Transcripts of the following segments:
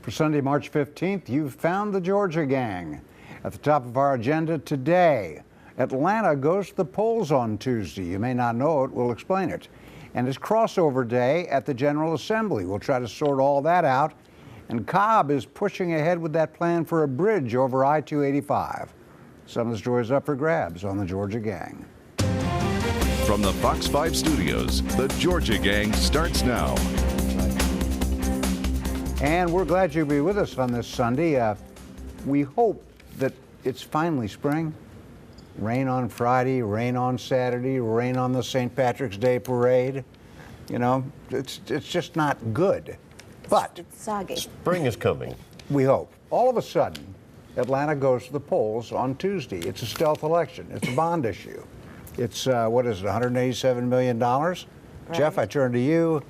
For Sunday, March 15th, you've found the Georgia Gang. At the top of our agenda today, Atlanta goes to the polls on Tuesday. You may not know it, we'll explain it. And it's crossover day at the General Assembly. We'll try to sort all that out. And Cobb is pushing ahead with that plan for a bridge over I-285. Some of the stories up for grabs on the Georgia Gang. From the Fox 5 studios, the Georgia Gang starts now. And we're glad you'll be with us on this Sunday. We hope that it's finally spring. Rain on Friday, rain on Saturday, rain on the St. Patrick's Day parade. You know, it's just not good. But it's soggy. Spring is coming. We hope. All of a sudden, Atlanta goes to the polls on Tuesday. It's a stealth election. It's a bond issue. It's, what is it, $187 million? Right. Jeff, I turn to you.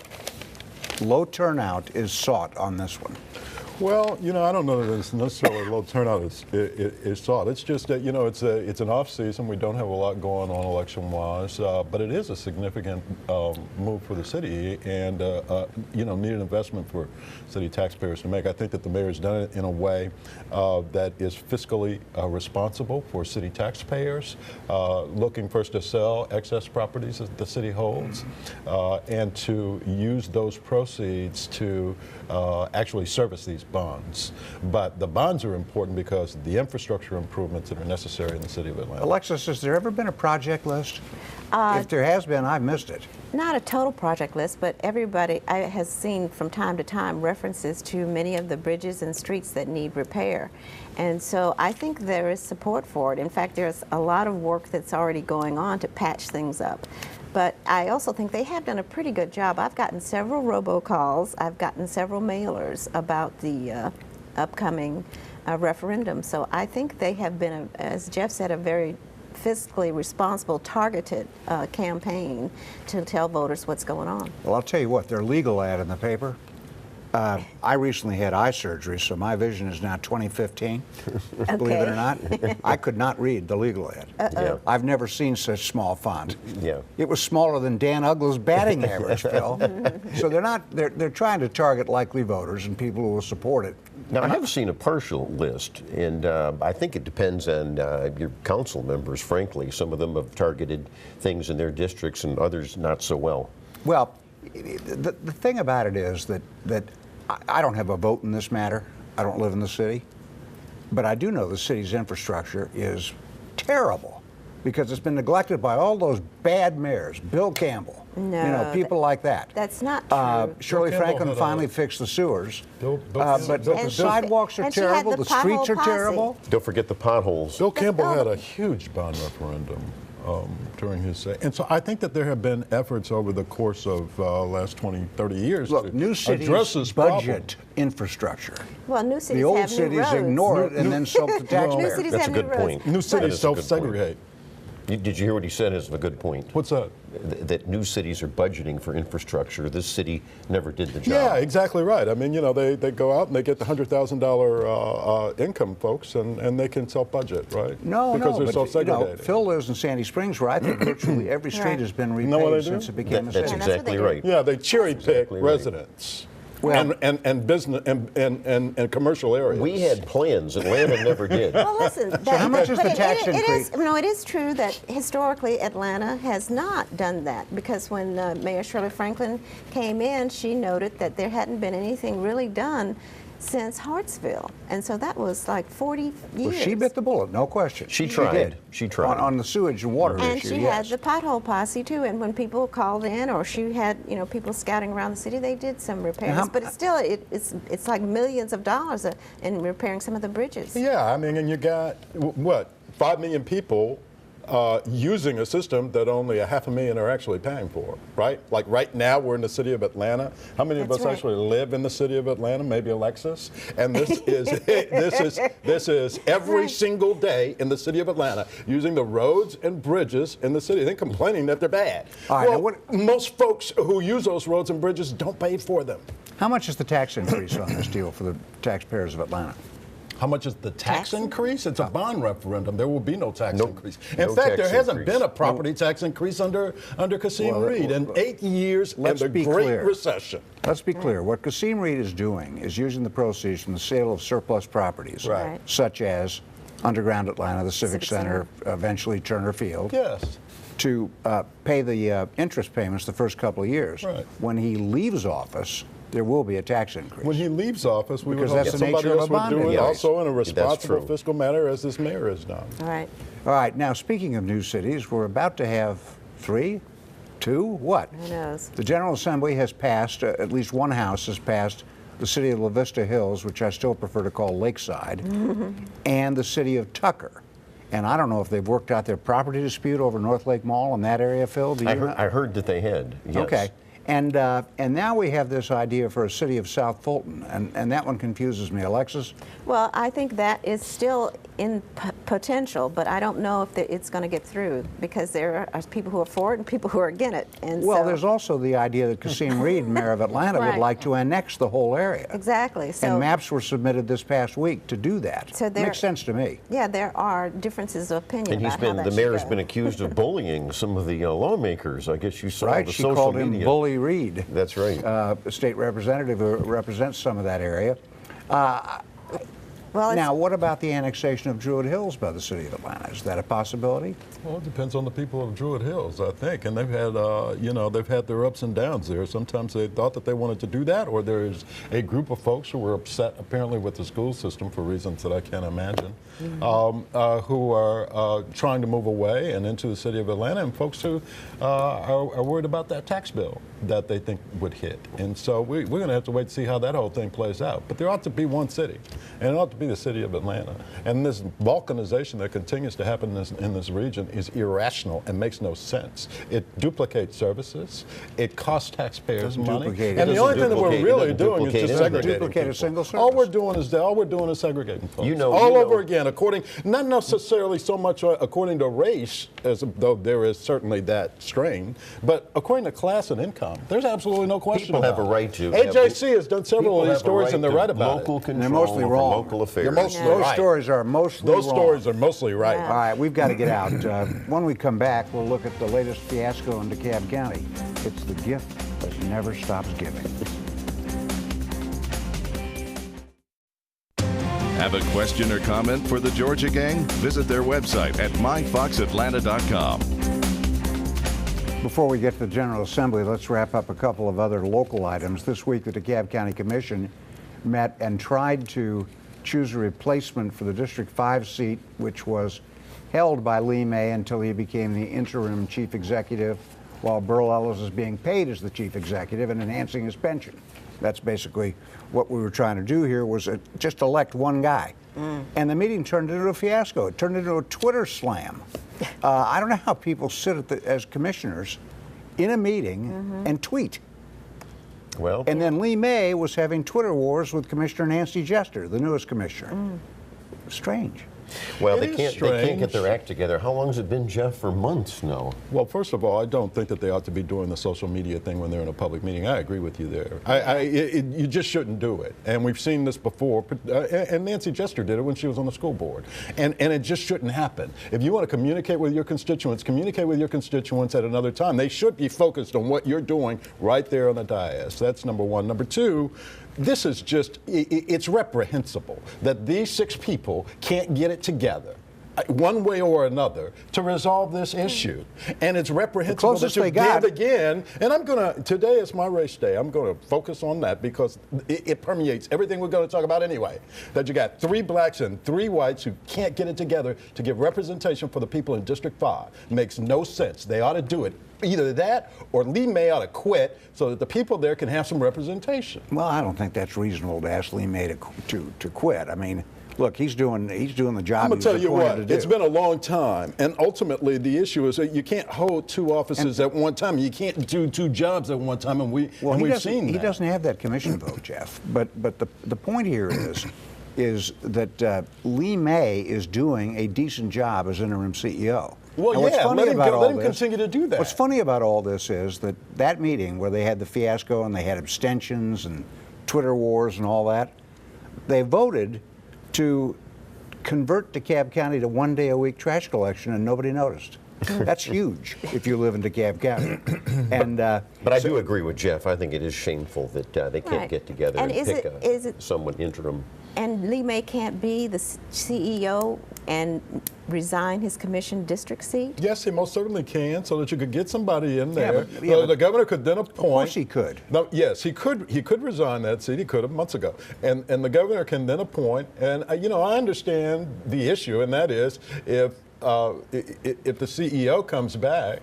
Low turnout is sought on this one. Well, you know, I don't know that it's necessarily low turnout is sought. It's just that, you know, it's an off season. We don't have a lot going on election-wise, but it is a significant move for the city and, you know, needed investment for city taxpayers to make. I think that the mayor's done it in a way that is fiscally responsible for city taxpayers, looking first to sell excess properties that the city holds and to use those proceeds to actually service these bonds. But the bonds are important because the infrastructure improvements that are necessary in the city of Atlanta. Alexis, has there ever been a project list? If there has been, I've missed it. Not a total project list, but everybody has seen from time to time references to many of the bridges and streets that need repair. And so I think there is support for it. In fact, there's a lot of work that's already going on to patch things up. But I also think they have done a pretty good job. I've gotten several robocalls. I've gotten several mailers about the upcoming referendum. So I think they have been, as Jeff said, a very fiscally responsible, targeted campaign to tell voters what's going on. Well, I'll tell you what, their legal ad in the paper. I recently had eye surgery, so my vision is now 20/15. Okay. Believe it or not, I could not read the legal ad. Yeah. I've never seen such small font. Yeah. It was smaller than Dan Uggla's batting average, Phil. So they're trying to target likely voters and people who will support it. Now, I have seen a partial list, and I think it depends on your council members, frankly. Some of them have targeted things in their districts and others not so well. Well, the thing about it is that I don't have a vote in this matter. I don't live in the city. But I do know the city's infrastructure is terrible because it's been neglected by all those bad mayors, Bill Campbell, No, you know, people like that. That's not true. Shirley Bill Campbell Franklin finally fixed the sewers. But the And sidewalks are and she had terrible, the the streets are pothole posse. terrible. Don't forget the potholes. Bill Campbell had a huge bond referendum during his say. And so I think that there have been efforts over the course of last 20, 30 years Look, to new address cities this budget infrastructure. Well, new cities The old have new cities roads. ignore it and then soak the New taxpayer. cities That's have a good new roads. point. New That cities is a good point. self-segregate. Did you hear what he said is a good point? What's that? That new cities are budgeting for infrastructure. This city never did the job. Yeah, exactly right. I mean, you know, they go out and they get the $100,000 income folks, and they can self-budget, right? No, because they're but, self-segregated. Phil lives in Sandy Springs, where I think virtually every street Right. has been know what repaid they do? since it became a That's city. that's what exactly they do. right. Yeah, they cherry pick exactly right. residents Well- and business and commercial areas. We had plans. Atlanta never did. Well, listen. how much is the tax increase? It is true that historically Atlanta has not done that because when Mayor Shirley Franklin came in, she noted that there hadn't been anything really done since Hartsville, and so that was like 40 years. Well, she bit the bullet, no question. She tried. did. She tried. On the sewage and water And issue, she yes. had the pothole posse too. And when people called in, or she had, you know, people scouting around the city, they did some repairs. how- But it's still, it's like millions of dollars in repairing some of the bridges. Yeah, I mean, and you got, what, 5 million people using a system that only 500,000 are actually paying for, right? Like right now, we're in the city of Atlanta. How many of That's us right. actually live in the city of Atlanta? Maybe Alexis. And this is this is every Right. single day in the city of Atlanta using the roads and bridges in the city, then complaining that they're bad. All right, now Well, most folks who use those roads and bridges don't pay for them. How much is the tax increase on this deal for the taxpayers of Atlanta? How much is the tax increase? It's a bond referendum. There will be no tax increase. No In fact, there tax hasn't increase. been a property tax increase under Kasim Reed in 8 years and the Great Recession. Let's be clear. What Kasim Reed is doing is using the proceeds from the sale of surplus properties, Right. such as Underground Atlanta, the Civic Center, eventually Turner Field, Yes. to pay the interest payments the first couple of years. Right. When he leaves office, there will be a tax increase. When he leaves office, we would Because hope that's the somebody nature of else a would bond do it increase. also in a That's responsible true. fiscal manner as this mayor has done. All right. All right, now speaking of new cities, we're about to have two, what? Who knows? The General Assembly has passed, at least one house has passed, the city of La Vista Hills, which I still prefer to call Lakeside, and the city of Tucker. And I don't know if they've worked out their property dispute over North Lake Mall in that area, Phil. Do you know? I heard that they had. Yes. Okay. And now we have this idea for a city of South Fulton, and that one confuses me. Alexis? Well, I think that is still in potential, but I don't know if it's going to get through because there are people who are for it and people who are against it. And Well, so, there's also the idea that Kasim Reed, mayor of Atlanta, would Right. like to annex the whole area. exactly. So And maps were submitted this past week to do that. So there- Makes sense to me. yeah, there are differences of opinion And about how that the should mayor's go. been accused of bullying some of the lawmakers. I guess you saw Right? the She social called media. him Bully Reed. That's right. A state representative who represents some of that area. Well, it's, Now, what about the annexation of Druid Hills by the city of Atlanta? Is that a possibility? Well, it depends on the people of Druid Hills, I think, and they've had, they've had their ups and downs there. Sometimes they thought that they wanted to do that, or there's a group of folks who were upset, apparently, with the school system for reasons that I can't imagine, who are trying to move away and into the city of Atlanta, and folks who are worried about that tax bill that they think would hit. And so we're going to have to wait to see how that whole thing plays out. But there ought to be one city, and it ought to be the city of Atlanta. And this balkanization that continues to happen in this region is irrational and makes no sense. It duplicates services. It costs taxpayers Doesn't money. duplicate. And It the only doesn't thing that we're duplicate- really it doesn't doing is duplicate just anything. segregating Duplicate a people. single All service. we're doing is segregating folks. You know- all you over know- again, not necessarily so much according to race, as though there is certainly that strain, but according to class and income. There's absolutely no question People about have a it. right to- AJC has done several People of these have a stories, right and they're to right about local it. control they're mostly over wrong. local affairs. They're mostly Those right. stories are mostly Those wrong. stories are mostly right. All right, we've got to get out. When we come back, we'll look at the latest fiasco in DeKalb County. It's the gift that never stops giving. Have a question or comment for the Georgia Gang? Visit their website at myfoxatlanta.com. Before we get to the General Assembly, let's wrap up a couple of other local items. This week, the DeKalb County Commission met and tried to choose a replacement for the District 5 seat, which was held by Lee May until he became the interim chief executive, while Burl Ellis is being paid as the chief executive and enhancing his pension. That's basically what we were trying to do here, was just elect one guy. And the meeting turned into a fiasco. It turned into a Twitter slam. I don't know how people sit as commissioners in a meeting and tweet. Well, And then Lee May was having Twitter wars with Commissioner Nancy Jester, the newest commissioner. Strange. well, It they is can't get strange. their act together. How long has it been, Jeff? For months now. Well, first of all, I don't think that they ought to be doing the social media thing when they're in a public meeting. I agree with you there. You just shouldn't do it. And we've seen this before. And Nancy Jester did it when she was on the school board. And it just shouldn't happen. If you want to communicate with your constituents at another time. They should be focused on what you're doing right there on the dais. That's number one. Number two, this is just, it's reprehensible that these 6 people can't get it together, one way or another, to resolve this issue. And it's reprehensible that closest you they got- did again. And today is my race day. I'm going to focus on that because it permeates everything we're going to talk about anyway. That you got 3 blacks and 3 whites who can't get it together to give representation for the people in District 5. Makes no sense. They ought to do it. Either that or Lee May ought to quit so that the people there can have some representation. Well, I don't think that's reasonable to ask Lee May to quit. I mean, look, he's doing the job I'm going he to was tell you appointed what, to do. it's been a long time. And ultimately, the issue is that you can't hold 2 offices at one time. You can't do 2 jobs at one time. And we've seen that. He doesn't have that commission vote, Jeff. But the point here is that Lee May is doing a decent job as interim CEO. Well, And what's yeah, funny let him about go- all let him this- continue to do that. What's funny about all this is that meeting where they had the fiasco and they had abstentions and Twitter wars and all that, they voted to convert DeKalb County to 1 day a week trash collection, and nobody noticed. That's huge if you live in DeKalb County. And but I do agree with Jeff. I think it is shameful that they can't Right. get together And and is pick it- someone interim. And Lee May can't be the CEO and resign his commission district seat? Yes, he most certainly can, so that you could get somebody in Yeah, there. but- yeah, but- the governor could then appoint. Of course he could. No, yes, he could. He could resign that seat. He could have months ago, and the governor can then appoint. And you know, I understand the issue, and that is if the CEO comes back.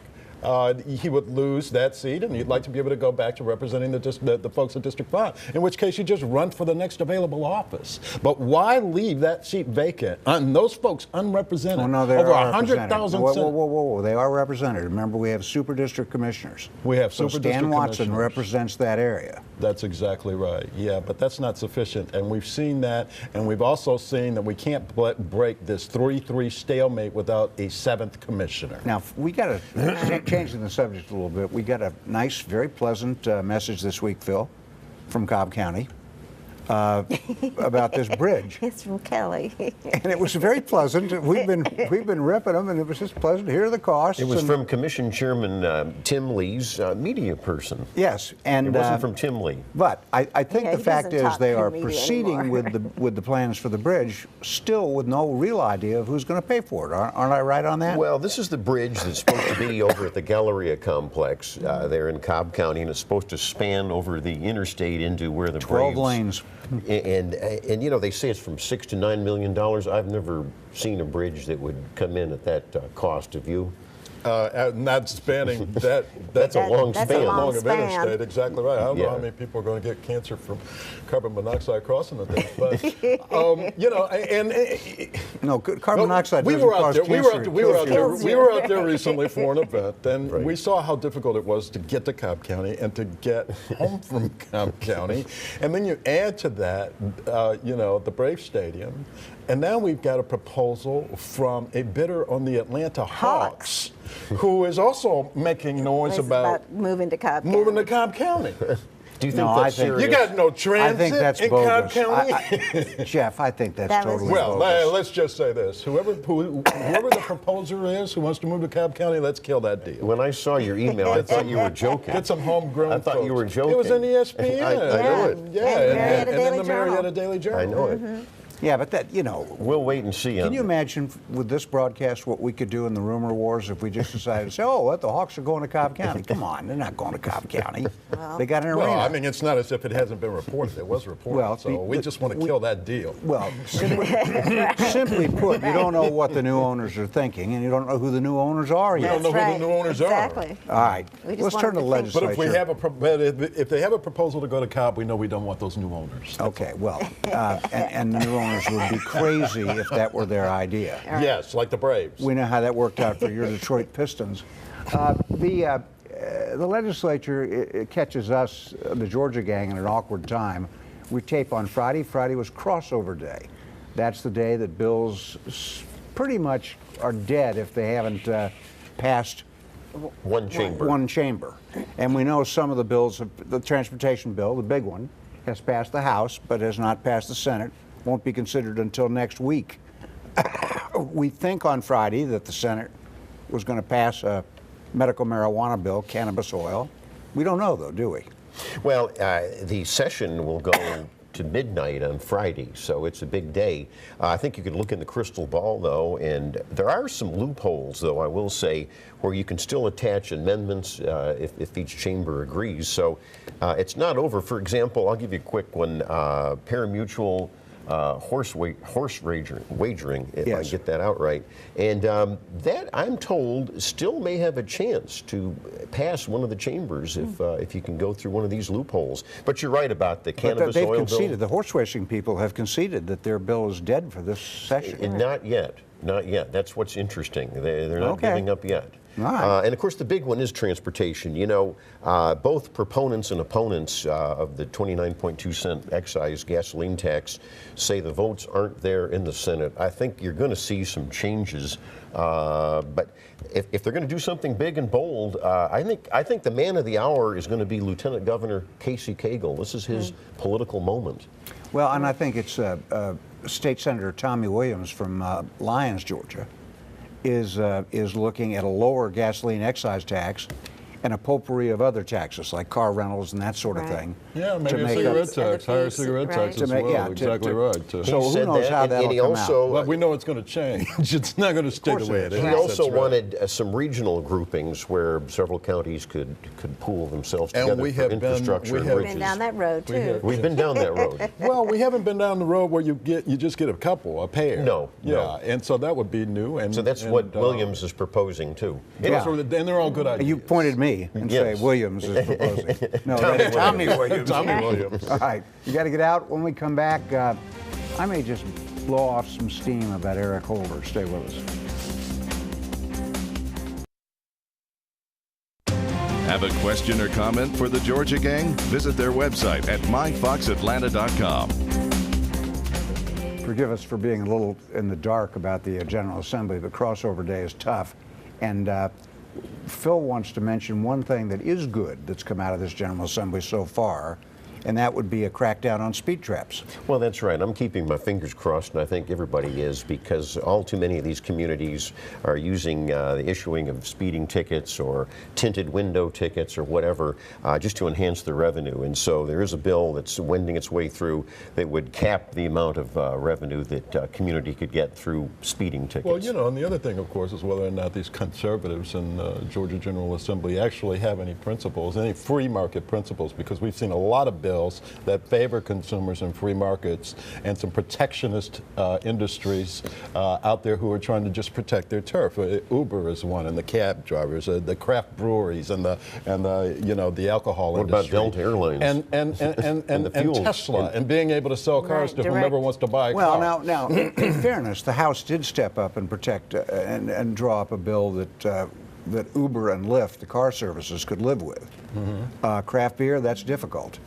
He would lose that seat, and he'd like to be able to go back to representing the folks at District 5, in which case you just run for the next available office. But why leave that seat vacant and those folks unrepresented? Oh, no, they over are 100,000. represented. Whoa, they are represented. Remember, we have super district commissioners. We have so super Stan district Watson commissioners. represents that area. That's exactly right. Yeah, but that's not sufficient, and we've seen that, and we've also seen that we can't break this 3-3 stalemate without a 7th commissioner. Now, we got to, changing the subject a little bit, we got a nice, very pleasant message this week, Phil, from Cobb County about this bridge. It's from Kelly. And it was very pleasant. We've been ripping them, and it was just pleasant. Here are the costs. It was and- from Commission Chairman Tim Lee's media person. Yes, and It wasn't from Tim Lee. But I think Yeah, the he fact doesn't is talk they to are media proceeding anymore. with the plans for the bridge, still with no real idea of who's going to pay for it. Aren't I right on that? Well, this is the bridge that's supposed to be over at the Galleria complex there in Cobb County, and it's supposed to span over the interstate into where the 12 Braves- lanes. And you know, they say it's from $6 to $9 million. I've never seen a bridge that would come in at that cost. Have you? Not spanning that. That's a long That's a span. long Long of span. interstate, exactly right. I don't know Yeah. how many people are going to get cancer from carbon monoxide crossing the thing, but you know, and No, carbon monoxide we doesn't were out cause there. cancer. We were out there. Kills We you. were out there recently for an event, and Right. we saw how difficult it was to get to Cobb County and to get home from Cobb County, and then you add to that, you know, the Brave Stadium, and now we've got a proposal from a bidder on the Atlanta Hawks, who is also making noise It's about moving to Cobb moving to County. Cobb County. Do you think No, I that's think- serious? You got no I transit think that's in Cobb bogus. County. Jeff, I think that's That was- totally Well, bogus. let's just say this: whoever the proposer is who wants to move to Cobb County, let's kill that deal. When I saw your email, I thought you were joking. Get some homegrown. I thought you were folks. joking. It was in ESPN. I know it. Yeah, And Marietta and then Daily the Journal. Marietta Daily Journal. I know it. Yeah, but that, you know, We'll wait and see. can on you that. imagine with this broadcast what we could do in the rumor wars if we just decided to say, oh, what, the Hawks are going to Cobb County? Come on, they're not going to Cobb County. They got an arena. Well, I mean, it's not as if it hasn't been reported. It was reported. Well, so we just want to kill that deal. Well, simply put, you don't know what the new owners are thinking, and you don't know who the new owners are We yet. don't know That's who right. the new owners are. Exactly. All right, We just let's want turn to them the to think. But legislature. if we have if they have a proposal to go to Cobb, we know we don't want those new owners. Okay, well, and the new owners would be crazy if that were their idea. Yes, like the Braves. We know how that worked out for your Detroit Pistons. The legislature it catches us, the Georgia gang, in an awkward time. We tape on Friday. Friday was crossover day. That's the day that bills pretty much are dead if they haven't passed One chamber. one chamber. And we know some of the bills, the transportation bill, the big one, has passed the House but has not passed the Senate. Won't be considered until next week. We think on Friday that the Senate was going to pass a medical marijuana bill, cannabis oil. We don't know, though, do we? Well, the session will go to midnight on Friday, so it's a big day. I think you could look in the crystal ball, though, and there are some loopholes, though, I will say, where you can still attach amendments if each chamber agrees. So it's not over. For example, I'll give you a quick one. Parimutuel horse wagering, if I Yes. get that out right. And that, I'm told, still may have a chance to pass one of the chambers if you can go through one of these loopholes. But you're right about the But cannabis they've oil conceded, bill. the horse racing people have conceded that their bill is dead for this session. And not yet. Not yet. That's what's interesting. They're not Okay. giving up yet. All right. And of course, the big one is transportation. You know, both proponents and opponents of the 29.2-cent excise gasoline tax say the votes aren't there in the Senate. I think you're going to see some changes. But if they're going to do something big and bold, I think the man of the hour is going to be Lieutenant Governor Casey Cagle. This is his political moment. Well, and I think it's State Senator Tommy Williams from Lyons, Georgia, is looking at a lower gasoline excise tax and a potpourri of other taxes like car rentals and that sort of thing. Yeah, to maybe a make cigarette up- tax, higher fees, cigarette right. tax To as make- well. yeah, to- Exactly to- right. So who said knows that, how and that'll he come also, out? Well, we know it's going to change. It's not going to stay the course way it it is. is. He Right. also That's right. wanted some regional groupings where several counties could pool themselves And together we for have been- infrastructure we and have bridges. Been down that road We too. have- We've been down that road. Well, we haven't been down the road where you just get a couple, a pair. No, Yeah, no. and so that would be new. And So that's and, what Williams is proposing too. Yeah. And they're all good ideas. You pointed me and Yes. say Williams is proposing. No, Tommy that's Tommy Williams. Williams. Tommy Williams. All right, you got to get out. When we come back, I may just blow off some steam about Eric Holder. Stay with us. Have a question or comment for the Georgia Gang? Visit their website at myfoxatlanta.com. Forgive us for being a little in the dark about the General Assembly, but crossover day is tough. And Phil wants to mention one thing that is good that's come out of this General Assembly so far, and that would be a crackdown on speed traps. Well, that's right. I'm keeping my fingers crossed, and I think everybody is, because all too many of these communities are using the issuing of speeding tickets or tinted window tickets or whatever just to enhance their revenue. And so there is a bill that's wending its way through that would cap the amount of revenue that a community could get through speeding tickets. Well, you know, and the other thing, of course, is whether or not these conservatives in the Georgia General Assembly actually have any principles, any free market principles, because we've seen a lot of bills that favor consumers and free markets and some protectionist industries out there who are trying to just protect their turf. Uber is one, and the cab drivers, the craft breweries, and the you know, the alcohol What about industry. Delta Airlines? And the fuels? Tesla, and being able to sell cars Right, to direct. whomever wants to buy a Well, car. now, in fairness, the House did step up and protect and draw up a bill that Uber and Lyft, the car services, could live with. Craft beer, that's difficult.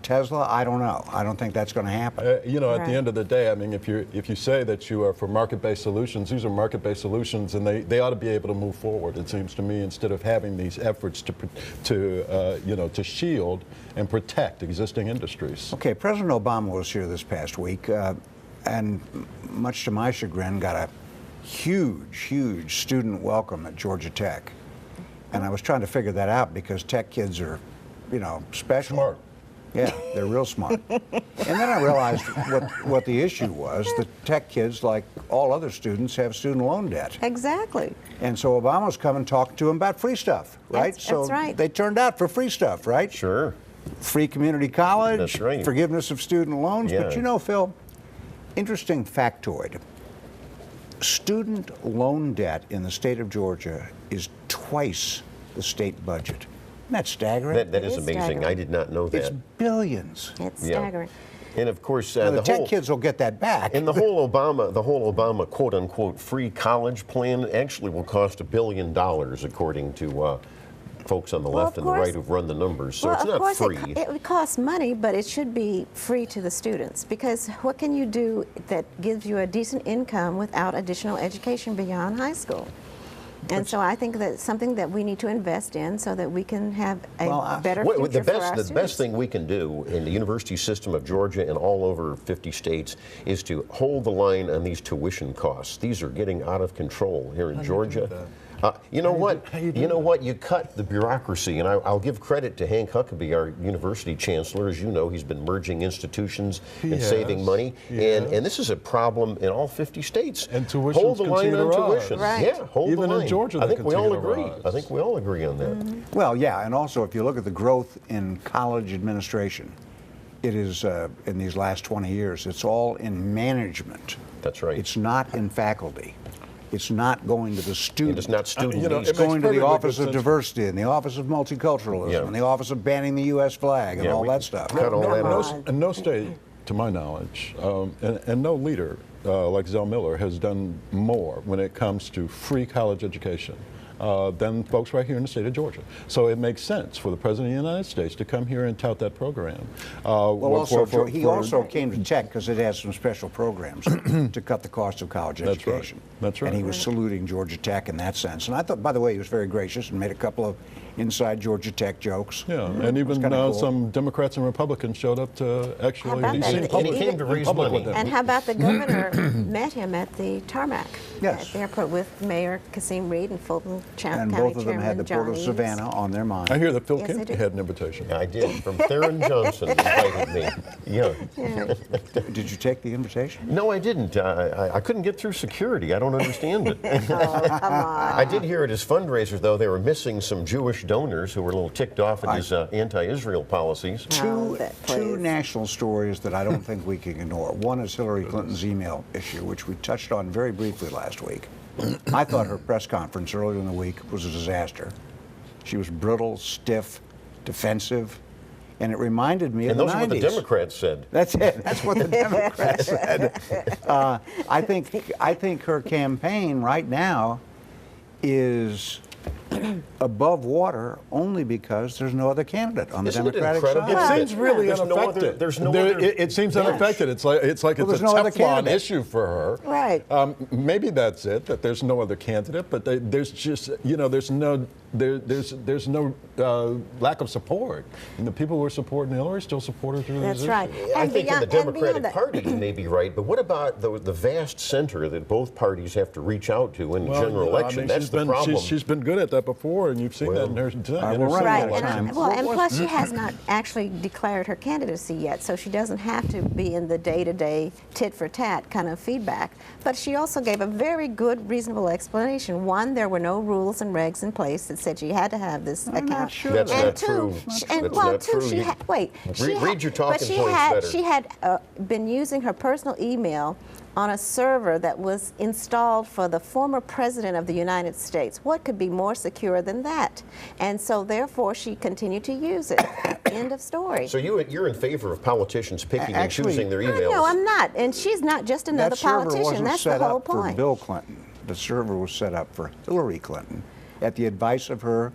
Tesla, I don't know. I don't think that's going to happen. You know, at Right. the end of the day, I mean, if you say that you are for market-based solutions, these are market-based solutions, and they ought to be able to move forward. It seems to me, instead of having these efforts to shield and protect existing industries. Okay, President Obama was here this past week, and much to my chagrin, got a huge student welcome at Georgia Tech. And I was trying to figure that out because tech kids are, you know, special. Smart. Yeah, they're real smart. And then I realized what the issue was. The tech kids, like all other students, have student loan debt. Exactly. And so Obama was coming talking to them about free stuff, right? That's right. They turned out for free stuff, right? Sure. Free community college, That's right. forgiveness of student loans. Yeah. But you know, Phil, interesting factoid. Student loan debt in the state of Georgia is twice the state budget. Isn't that staggering? That is It is amazing. staggering. I did not know It's that. billions. It's Yeah. staggering. And of course, Now, the the tech whole kids will get that back. and the whole Obama quote unquote free college plan actually will cost $1 billion, according to folks on the Well, left of and the right course- who've run the numbers. So Well, it's of not course, free. it would cost money, but it should be free to the students, because what can you do that gives you a decent income without additional education beyond high school? And so I think that's something that we need to invest in so that we can have a better future for our students. The best thing we can do in the university system of Georgia and all over 50 states is to hold the line on these tuition costs. These are getting out of control here in Georgia. You know what? You cut the bureaucracy, and I'll give credit to Hank Huckabee, our university chancellor. As you know, he's been merging institutions and saving money, and this is a problem in all 50 states. And tuitions hold the line continue on to rise. tuition. Right. Yeah, hold Even the in line. Georgia, I they think we all continue to agree. rise. I think we all agree on that. Well, yeah, and also if you look at the growth in college administration, it is in these last 20 years, it's all in management. That's right. It's not in faculty. It's not going to the student. It's not student you know, needs. It's it makes going to the perfectly Office good of sense. Diversity and the Office of Multiculturalism Yeah. and the Office of banning the U.S. flag and Yeah, all we that stuff. cut all that out. No state, to my knowledge, and no leader like Zell Miller has done more when it comes to free college education than folks right here in the state of Georgia. So it makes sense for the President of the United States to come here and tout that program. Well, he also came to Tech because it has some special programs to cut the cost of college That's right. education. That's right. And he was saluting Georgia Tech in that sense. And I thought, by the way, he was very gracious and made a couple of inside Georgia Tech jokes. Yeah, and even cool. some Democrats and Republicans showed up to actually about be that? seen And public, he came to in raise public money. with them. And how about the governor met him at the tarmac Yes. at the airport with Mayor Kasim Reed and Fulton County And Chairman both of them had the Port of John Eads. Savannah on their mind. I hear that Phil Yes, they Kennedy do. had an invitation. I did, from Theron Johnson invited me. Yeah. Did you take the invitation? No, I didn't. I couldn't get through security. I don't understand it. Oh, come on. I did hear at his fundraiser, though, they were missing some Jewish donors who were a little ticked off at his anti-Israel policies. Oh, Two please. national stories that I don't think we can ignore. One is Hillary Clinton's email issue, which we touched on very briefly last week. I thought her press conference earlier in the week was a disaster. She was brittle, stiff, defensive, and it reminded me And of the those are what the 90s. Democrats said. That's it. That's what the Democrats said. I think her campaign right now is above water only because there's no other candidate on the Isn't it Democratic incredible? side. It seems really There's no unaffected. other- there's no other- It seems Yes. unaffected. It's like it's Well, a there's no other Teflon candidate. issue for her. Right. Maybe that's it. That there's no other candidate, but there's just there's no lack of support. And the people who are supporting Hillary still support her through That's these right. issues. I And think in the beyond- and Democratic beyond that- Party you may be right, but what about the vast center that both parties have to reach out to in the general election? That's the problem. She's been good at that before, and you've seen that in her. we're running Right, out of and, time. and plus she has not actually declared her candidacy yet, so she doesn't have to be in the day-to-day tit-for-tat kind of feedback. But she also gave a very good, reasonable explanation. One, there were no rules and regs in place that said she had to have this account. not sure That's and not two, true. and That's well, not two, true. she You- had wait. Read your talking but she points had better. she had been using her personal email on a server that was installed for the former president of the United States. What could be more secure than that? And so therefore she continued to use it. End of story. So you're in favor of politicians picking and Actually- choosing their emails? No, I'm not. And she's not just another That server politician. wasn't That's set the whole up for point. Bill Clinton. The server was set up for Hillary Clinton at the advice of her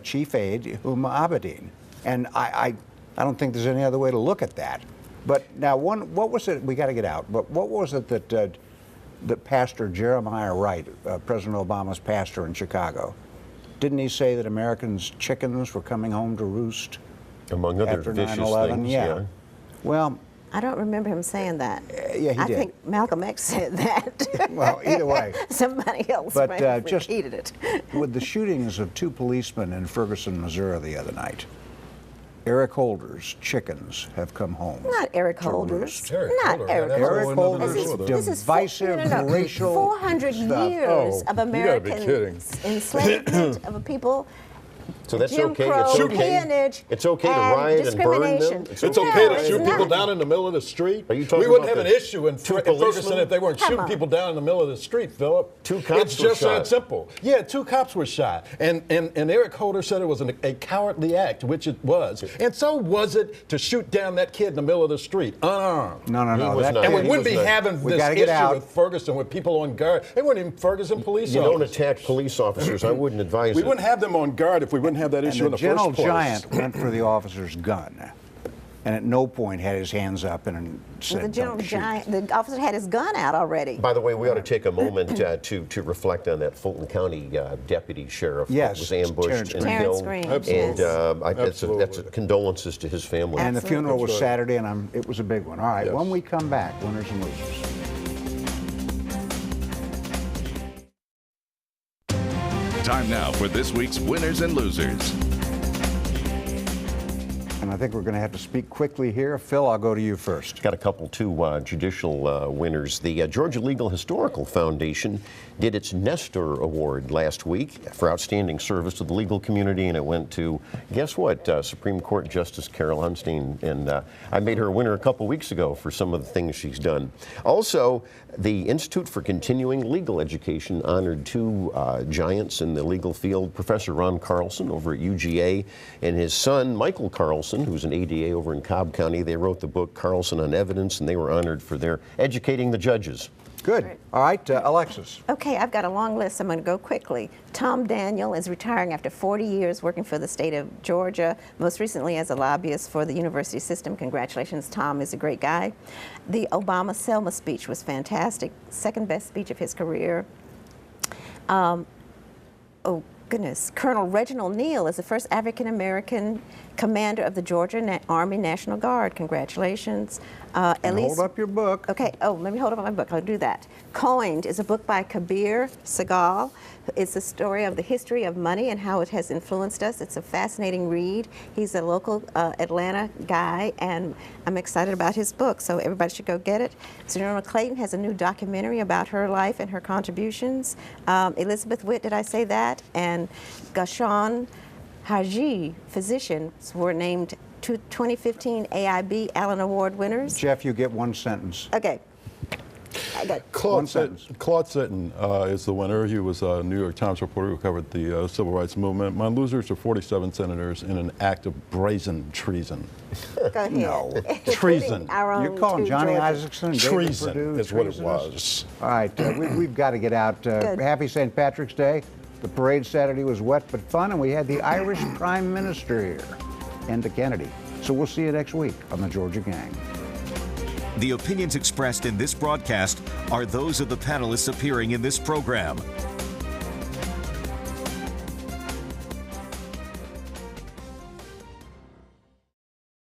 chief aide, Huma Abedin. And I don't think there's any other way to look at that. But now, what was it? We got to get out. But what was it that Pastor Jeremiah Wright, President Obama's pastor in Chicago, didn't he say that Americans' chickens were coming home to roost Among other after vicious 9/11? things, Yeah. Well, I don't remember him saying that. yeah, he I did. think Malcolm X said that. Well, either way. Somebody else But, may have just- repeated it. with the shootings of two policemen in Ferguson, Missouri the other night, Eric Holder's chickens have come home. Not Eric to Holder's. roost. Eric Not Holder, Eric that's Eric all Holder's another issue. This is divisive racial 400 stuff. years Oh, of you gotta be American kidding. enslavement of a people. So that's Jim okay. Crow, It's okay. peonage, It's okay to and riot and burn them. discrimination. It's No, okay to it's shoot people not. down in the middle of the street. Are you talking we wouldn't about have the an issue in two Ferguson policemen? if they weren't Come shooting on. people down in the middle of the street, Philip. Two cops It's were just shot. that simple. Yeah, 2 cops were shot. And Eric Holder said it was a cowardly act, which it was. And so was it to shoot down that kid in the middle of the street, unarmed. No, He was that not. And we kid- wouldn't be not. having We this gotta get issue out. with Ferguson with people on guard. They weren't even Ferguson police You don't officers. attack police officers. I wouldn't advise We it. wouldn't have them on guard if we wouldn't have that And issue in the the gentle first place. giant went for the officer's gun, and at no point had his hands up and said, The general "Don't shoot." giant, the officer had his gun out already. By the way, we ought to take a moment to reflect on that Fulton County deputy sheriff Yes, that was ambushed and Terrence killed. Green, Absolutely. And that's Absolutely. condolences to his family. And the Absolutely. funeral was That's right. Saturday, and it was a big one. All right, Yes. when we come back, winners and losers. Time now for this week's winners and losers. And I think we're going to have to speak quickly here. Phil, I'll go to you first. Got a couple, too, judicial winners. The Georgia Legal Historical Foundation did its Nestor Award last week for outstanding service to the legal community, and it went to, guess what, Supreme Court Justice Carol Hunstein. And I made her a winner a couple weeks ago for some of the things she's done. Also, the Institute for Continuing Legal Education honored 2 giants in the legal field, Professor Ron Carlson over at UGA and his son, Michael Carlson, who's an ADA over in Cobb County. They wrote the book Carlson on Evidence, and they were honored for their educating the judges. Good. Great. All right, Alexis. Okay, I've got a long list. I'm going to go quickly. Tom Daniel is retiring after 40 years working for the state of Georgia, most recently as a lobbyist for the university system. Congratulations, Tom is a great guy. The Obama Selma speech was fantastic, second best speech of his career. goodness, Colonel Reginald Neal is the first African-American commander of the Georgia Army National Guard. Congratulations. Hold up your book. Okay, let me hold up my book. I'll do that. Coined is a book by Kabir Segal. It's a story of the history of money and how it has influenced us. It's a fascinating read. He's a local Atlanta guy, and I'm excited about his book, so everybody should go get it. Sonora Clayton has a new documentary about her life and her contributions. Elizabeth Witt, did I say that? And Gashan Haji, physicians, were named 2015 AIB Allen Award winners. Jeff, you get one sentence. Okay. I got Claude Sitton is the winner. He was a New York Times reporter who covered the civil rights movement. My losers are 47 senators in an act of brazen treason. Go ahead. No. Treason. You're calling Johnny Isakson and David Treason Perdue is what it treasonous? was. All right, we've got to get out. Happy St. Patrick's Day. The parade Saturday was wet but fun, and we had the Irish Prime Minister here, and Kennedy. So we'll see you next week on the Georgia Gang. The opinions expressed in this broadcast are those of the panelists appearing in this program